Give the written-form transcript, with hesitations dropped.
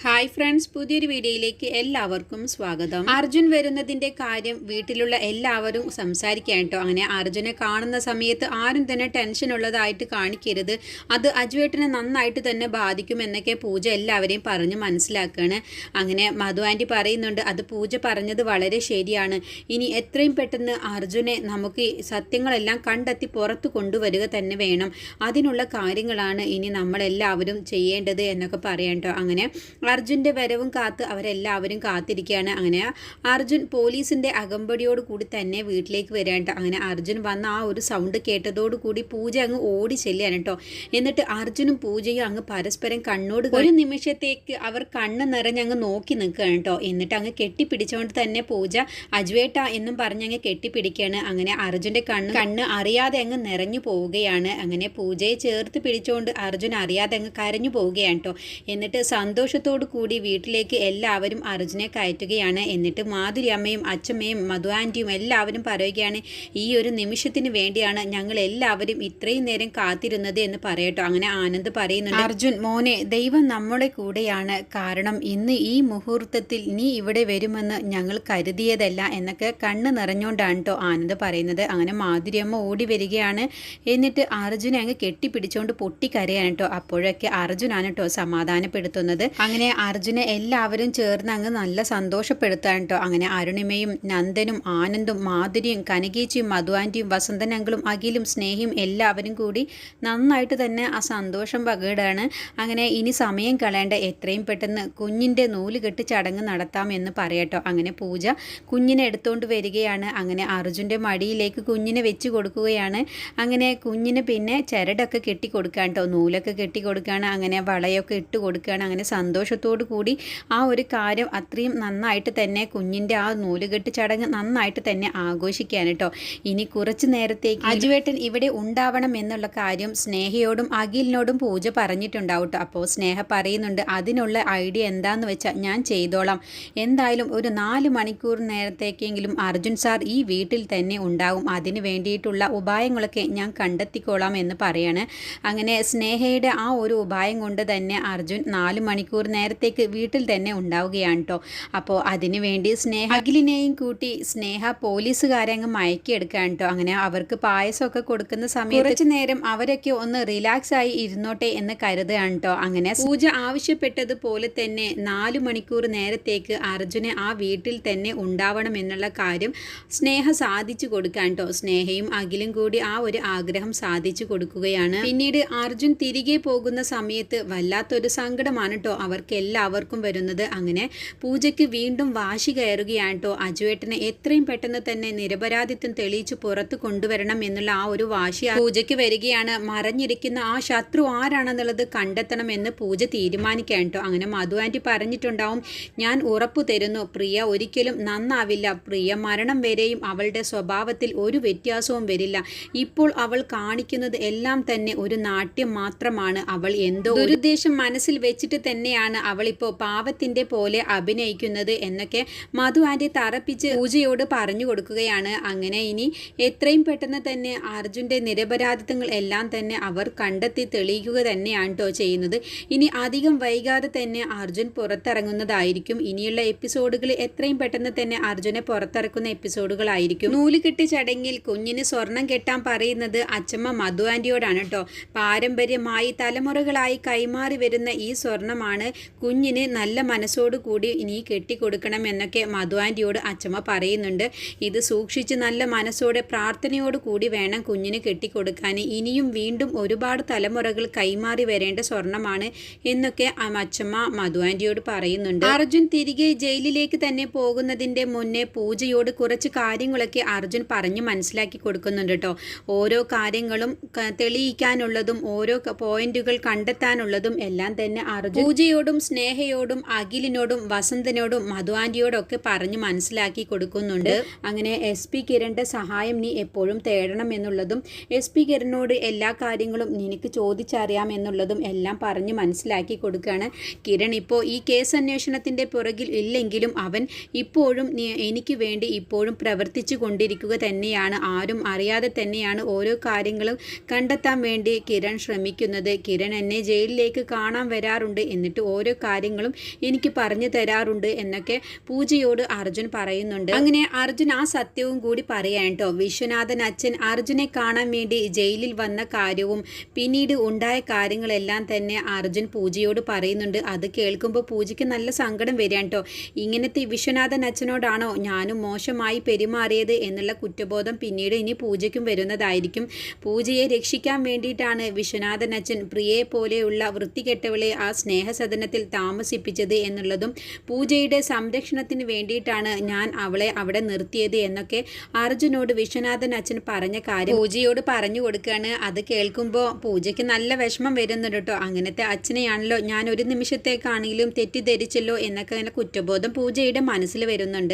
Hi friends, പുതിയൊരു വീഡിയോയിലേക്ക് എല്ലാവർക്കും സ്വാഗതം. അർജുൻ വരുന്നതിൻ്റെ കാര്യം വീട്ടിലുള്ള എല്ലാവരും സംസാരിക്കാൻ കേട്ടോ. അങ്ങനെ അർജുനെ കാണുന്ന സമയത്ത് ആരും തന്നെ ടെൻഷൻ ഉള്ളതായിട്ട് കാണിക്കരുത്, അത് അജുവേട്ടനെ നന്നായിട്ട് തന്നെ ബാധിക്കുമെന്നൊക്കെ പൂജ എല്ലാവരെയും പറഞ്ഞ് മനസ്സിലാക്കുകയാണ്. അങ്ങനെ മധു ആൻറ്റി പറയുന്നുണ്ട്, അത് പൂജ പറഞ്ഞത് വളരെ ശരിയാണ്. ഇനി എത്രയും പെട്ടെന്ന് അർജുനെ നമുക്ക് സത്യങ്ങളെല്ലാം കണ്ടെത്തി പുറത്തു കൊണ്ടുവരിക തന്നെ വേണം. അതിനുള്ള കാര്യങ്ങളാണ് ഇനി നമ്മളെല്ലാവരും ചെയ്യേണ്ടത് എന്നൊക്കെ പറയാം കേട്ടോ. അങ്ങനെ അർജുൻ്റെ വരവും കാത്ത് അവരെല്ലാവരും കാത്തിരിക്കുകയാണ്. അങ്ങനെ അർജുൻ പോലീസിൻ്റെ അകമ്പടിയോട് കൂടി തന്നെ വീട്ടിലേക്ക് വരാണ്ട്. അങ്ങനെ അർജുൻ വന്ന ആ ഒരു സൗണ്ട് കേട്ടതോടുകൂടി പൂജ അങ്ങ് ഓടി ചെല്ലുകയാണ് കേട്ടോ. എന്നിട്ട് അർജുനും പൂജയും അങ്ങ് പരസ്പരം കണ്ണോട് ഒരു നിമിഷത്തേക്ക് അവർ കണ്ണ് നിറഞ്ഞങ്ങ് നോക്കി നിൽക്കുകയാണ് കേട്ടോ. എന്നിട്ട് അങ്ങ് കെട്ടിപ്പിടിച്ചുകൊണ്ട് തന്നെ പൂജ അജുവേട്ട എന്നും പറഞ്ഞങ്ങ് കെട്ടിപ്പിടിക്കുകയാണ്. അങ്ങനെ അർജുൻ്റെ കണ്ണ് അറിയാതെ അങ്ങ് നിറഞ്ഞു പോവുകയാണ്. അങ്ങനെ പൂജയെ ചേർത്ത് പിടിച്ചുകൊണ്ട് അർജുൻ അറിയാതെ അങ്ങ് കരഞ്ഞു പോവുകയാണ് കേട്ടോ. എന്നിട്ട് സന്തോഷത്തോട് കൂടി വീട്ടിലേക്ക് എല്ലാവരും അർജുനെ കയറ്റുകയാണ്. എന്നിട്ട് മാധുരി അമ്മയും അച്ഛമ്മയും മധു ആൻറ്റിയും എല്ലാവരും പറയുകയാണ്, ഈ ഒരു നിമിഷത്തിന് വേണ്ടിയാണ് ഞങ്ങൾ എല്ലാവരും ഇത്രയും നേരം കാത്തിരുന്നത് എന്ന് പറയട്ടോ. അങ്ങനെ ആനന്ദ് പറയുന്നുണ്ട്, അർജുൻ മോനെ, ദൈവം നമ്മളെ കൂടെയാണ്. കാരണം ഇന്ന് ഈ മുഹൂർത്തത്തിൽ നീ ഇവിടെ വരുമെന്ന് ഞങ്ങൾ കരുതിയതല്ല എന്നൊക്കെ കണ്ണ് നിറഞ്ഞുകൊണ്ടാണ് കേട്ടോ ആനന്ദ് പറയുന്നത്. അങ്ങനെ മാധുരി അമ്മ ഓടി വരികയാണ്. എന്നിട്ട് അർജുനെ അങ്ങ് കെട്ടിപ്പിടിച്ചുകൊണ്ട് പൊട്ടിക്കരയാണ് കേട്ടോ. അപ്പോഴൊക്കെ അർജുനാണ് കേട്ടോ സമാധാനപ്പെടുത്തുന്നത്. അങ്ങനെ അർജുനെ എല്ലാവരും ചേർന്ന് അങ്ങ് നല്ല സന്തോഷപ്പെടുത്താൻ കേട്ടോ. അങ്ങനെ അരുണിമയും നന്ദനും ആനന്ദും മാധുരിയും കനകേച്ചിയും മധു ആൻറ്റിയും വസന്തൻ അങ്കിളും അഖിലും സ്നേഹിയും എല്ലാവരും കൂടി നന്നായിട്ട് തന്നെ ആ സന്തോഷം പങ്കിടാണ്. അങ്ങനെ ഇനി സമയം കളയേണ്ട, എത്രയും പെട്ടെന്ന് കുഞ്ഞിൻ്റെ നൂലുകെട്ട് ചടങ്ങ് നടത്താമെന്ന് പറയട്ടോ. അങ്ങനെ പൂജ കുഞ്ഞിനെ എടുത്തുകൊണ്ട് വരികയാണ്. അങ്ങനെ അർജുൻ്റെ മടിയിലേക്ക് കുഞ്ഞിനെ വെച്ച് കൊടുക്കുകയാണ്. അങ്ങനെ കുഞ്ഞിന് പിന്നെ ചരടൊക്കെ കെട്ടിക്കൊടുക്കാൻ കേട്ടോ, നൂലൊക്കെ കെട്ടിക്കൊടുക്കുകയാണ്. അങ്ങനെ വളയൊക്കെ ഇട്ട് കൊടുക്കുകയാണ്. അങ്ങനെ സന്തോഷത്തോടു കൂടി ആ ഒരു കാര്യം അത്രയും നന്നായിട്ട് തന്നെ കുഞ്ഞിൻ്റെ ആ നൂലുകെട്ട് ചടങ്ങ് നന്നായിട്ട് തന്നെ ആഘോഷിക്കാൻ കേട്ടോ. ഇനി കുറച്ച് നേരത്തേക്ക് അജുവേട്ടൻ ഇവിടെ ഉണ്ടാവണം എന്നുള്ള കാര്യം സ്നേഹയോടും അഖിലിനോടും പൂജ പറഞ്ഞിട്ടുണ്ടാവും കേട്ടോ. അപ്പോൾ സ്നേഹ പറയുന്നുണ്ട്, അതിനുള്ള ഐഡിയ എന്താണെന്ന് വെച്ചാൽ ഞാൻ ചെയ്തോളാം. എന്തായാലും ഒരു 4 മണിക്കൂർ നേരത്തേക്കെങ്കിലും അർജുൻ സാർ ഈ വീട്ടിൽ തന്നെ ഉണ്ടാവും. അതിന് വേണ്ടിയിട്ടുള്ള ഉപായങ്ങളൊക്കെ ഞാൻ കണ്ടെത്തിക്കോളാം എന്ന് പറയാണ്. അങ്ങനെ സ്നേഹയുടെ ആ ഒരു ഉപായം കൊണ്ട് തന്നെ അർജുൻ 4 മണിക്കൂർ നേരത്തേക്ക് വീട്ടിൽ തന്നെ ഉണ്ടാവുകയാണ് കേട്ടോ. അപ്പോൾ അതിനു വേണ്ടി സ്നേഹ അഖിലിനെയും കൂട്ടി സ്നേഹ പോലീസുകാരെ അങ്ങ് മയക്കിയെടുക്കുകയാണ് കേട്ടോ. അങ്ങനെ അവർക്ക് പായസമൊക്കെ കൊടുക്കുന്ന സമയത്ത് കുറച്ച് നേരം അവരൊക്കെ ഒന്ന് റിലാക്സ് ആയി ഇരുന്നോട്ടെ എന്ന് കരുതുകയാണ് കേട്ടോ. അങ്ങനെ പൂജ ആവശ്യപ്പെട്ടതുപോലെ തന്നെ 4 മണിക്കൂർ നേരത്തേക്ക് അർജുനെ ആ വീട്ടിൽ തന്നെ ഉണ്ടാവണം എന്നുള്ള കാര്യം സ്നേഹ സാധിച്ചു കൊടുക്കാൻ കേട്ടോ. സ്നേഹയും അഖിലും കൂടി ആ ഒരു ആഗ്രഹം സാധിച്ചു കൊടുക്കുകയാണ്. പിന്നീട് അർജുൻ തിരികെ പോകുന്ന സമയത്ത് വല്ലാത്തൊരു സങ്കടമാണ് കേട്ടോ അവർക്ക് എല്ലാവർക്കും വരുന്നത്. അങ്ങനെ പൂജയ്ക്ക് വീണ്ടും വാശി കയറുകയാണ് കേട്ടോ. അജുവേട്ടനെ എത്രയും പെട്ടെന്ന് തന്നെ നിരപരാധിത്വം തെളിയിച്ച് പുറത്ത് കൊണ്ടുവരണം എന്നുള്ള ആ ഒരു വാശി പൂജയ്ക്ക് വരികയാണ്. മറഞ്ഞിരിക്കുന്ന ആ ശത്രു ആരാണെന്നുള്ളത് കണ്ടെത്തണമെന്ന് പൂജ തീരുമാനിക്കാൻ കേട്ടോ. അങ്ങനെ മധു ആൻറ്റി പറഞ്ഞിട്ടുണ്ടാവും, ഞാൻ ഉറപ്പു തരുന്നു, പ്രിയ ഒരിക്കലും നന്നാവില്ല. പ്രിയ മരണം വരെയും അവളുടെ സ്വഭാവത്തിൽ ഒരു വ്യത്യാസവും വരില്ല. ഇപ്പോൾ അവൾ കാണിക്കുന്നത് എല്ലാം തന്നെ ഒരു നാട്യം മാത്രമാണ്. അവൾ എന്തോ ഒരു ഉദ്ദേശം മനസ്സിൽ വെച്ചിട്ട് തന്നെയാണ് അവളിപ്പോൾ പാവത്തിൻ്റെ പോലെ അഭിനയിക്കുന്നത് എന്നൊക്കെ മധു ആൻറ്റി തറപ്പിച്ച് പൂജയോട് പറഞ്ഞു കൊടുക്കുകയാണ്. അങ്ങനെ ഇനി എത്രയും പെട്ടെന്ന് തന്നെ അർജുൻ്റെ നിരപരാധിത്വങ്ങൾ എല്ലാം തന്നെ അവർ കണ്ടെത്തി തെളിയിക്കുക തന്നെയാണ് കേട്ടോ ചെയ്യുന്നത്. ഇനി അധികം വൈകാതെ തന്നെ അർജുൻ പുറത്തിറങ്ങുന്നതായിരിക്കും. ഇനിയുള്ള എപ്പിസോഡുകൾ എത്രയും പെട്ടെന്ന് തന്നെ അർജുനെ പുറത്തിറക്കുന്ന എപ്പിസോഡുകളായിരിക്കും. നൂലുകെട്ട് ചടങ്ങിൽ കുഞ്ഞിന് സ്വർണം കെട്ടാൻ പറയുന്നത് അച്ഛമ്മ മധു ആൻറ്റിയോടാണ് കേട്ടോ. പാരമ്പര്യമായി തലമുറകളായി കൈമാറി വരുന്ന ഈ സ്വർണമാണ് കുഞ്ഞിന് നല്ല മനസ്സോടു കൂടി ഇനി കെട്ടിക്കൊടുക്കണം എന്നൊക്കെ മധു ആൻറ്റിയോട് അച്ഛമ്മ പറയുന്നുണ്ട്. ഇത് സൂക്ഷിച്ച് നല്ല മനസ്സോടെ പ്രാർത്ഥനയോട് കൂടി വേണം കുഞ്ഞിന് കെട്ടിക്കൊടുക്കാൻ. ഇനിയും വീണ്ടും ഒരുപാട് തലമുറകൾ കൈമാറി വരേണ്ട സ്വർണമാണ് എന്നൊക്കെ അച്ഛമ്മ മധു ആൻറ്റിയോട് പറയുന്നുണ്ട്. അർജുൻ തിരികെ ജയിലിലേക്ക് തന്നെ പോകുന്നതിൻ്റെ മുന്നേ പൂജയോട് കുറച്ച് കാര്യങ്ങളൊക്കെ അർജുൻ പറഞ്ഞ് മനസ്സിലാക്കി കൊടുക്കുന്നുണ്ട് കേട്ടോ. ഓരോ കാര്യങ്ങളും തെളിയിക്കാനുള്ളതും ഓരോ പോയിന്റുകൾ കണ്ടെത്താനുള്ളതും എല്ലാം തന്നെ അർജുൻ പൂജയോടും സ്നേഹയോടും അഖിലിനോടും വസന്തനോടും മധു ആൻറ്റിയോടൊക്കെ പറഞ്ഞ് മനസ്സിലാക്കി കൊടുക്കുന്നുണ്ട്. അങ്ങനെ SP കിരണിൻ്റെ സഹായം നീ എപ്പോഴും തേടണം എന്നുള്ളതും SP കിരണിനോട് എല്ലാ കാര്യങ്ങളും നിനക്ക് ചോദിച്ചറിയാം എന്നുള്ളതും എല്ലാം പറഞ്ഞ് മനസ്സിലാക്കി കൊടുക്കുകയാണ്. കിരൺ ഇപ്പോൾ ഈ കേസ് അന്വേഷണത്തിൻ്റെ പുറകിൽ ഇല്ലെങ്കിലും അവൻ ഇപ്പോഴും എനിക്ക് വേണ്ടി ഇപ്പോഴും പ്രവർത്തിച്ചു കൊണ്ടിരിക്കുക തന്നെയാണ്. ആരും അറിയാതെ തന്നെയാണ് ഓരോ കാര്യങ്ങളും കണ്ടെത്താൻ വേണ്ടി കിരൺ ശ്രമിക്കുന്നത്. കിരൺ എന്നെ ജയിലിലേക്ക് കാണാൻ വരാറുണ്ട്. എന്നിട്ട് ഓരോ ഓരോ കാര്യങ്ങളും എനിക്ക് പറഞ്ഞു തരാറുണ്ട് എന്നൊക്കെ പൂജയോട് അർജുൻ പറയുന്നുണ്ട്. അങ്ങനെ അർജുൻ ആ സത്യവും കൂടി പറയാൻ കേട്ടോ. വിശ്വനാഥൻ അച്ഛൻ അർജുനെ കാണാൻ വേണ്ടി ജയിലിൽ വന്ന കാര്യവും പിന്നീട് ഉണ്ടായ കാര്യങ്ങളെല്ലാം തന്നെ അർജുൻ പൂജയോട് പറയുന്നുണ്ട്. അത് കേൾക്കുമ്പോൾ പൂജയ്ക്ക് നല്ല സങ്കടം വരികയാണ് കേട്ടോ. ഇങ്ങനത്തെ വിശ്വനാഥൻ അച്ഛനോടാണോ ഞാനും മോശമായി പെരുമാറിയത് എന്നുള്ള കുറ്റബോധം പിന്നീട് ഇനി പൂജയ്ക്കും വരുന്നതായിരിക്കും. പൂജയെ രക്ഷിക്കാൻ വേണ്ടിയിട്ടാണ് വിശ്വനാഥൻ അച്ഛൻ പ്രിയയെ പോലെയുള്ള വൃത്തികെട്ടവളെ ആ സ്നേഹസദനത്തിൽ താമസിപ്പിച്ചത് എന്നുള്ളതും പൂജയുടെ സംരക്ഷണത്തിന് വേണ്ടിയിട്ടാണ് ഞാൻ അവളെ അവിടെ നിർത്തിയത് എന്നൊക്കെ അർജുനോട് വിശ്വനാഥൻ അച്ഛൻ പറഞ്ഞ കാര്യം പൂജയോട് പറഞ്ഞു കൊടുക്കുകയാണ്. അത് കേൾക്കുമ്പോൾ പൂജയ്ക്ക് നല്ല വിഷമം വരുന്നുണ്ട് കേട്ടോ. അങ്ങനത്തെ അച്ഛനെയാണല്ലോ ഞാൻ ഒരു നിമിഷത്തേക്കാണെങ്കിലും തെറ്റിദ്ധരിച്ചല്ലോ എന്നൊക്കെ കുറ്റബോധം പൂജയുടെ മനസ്സിൽ വരുന്നുണ്ട്.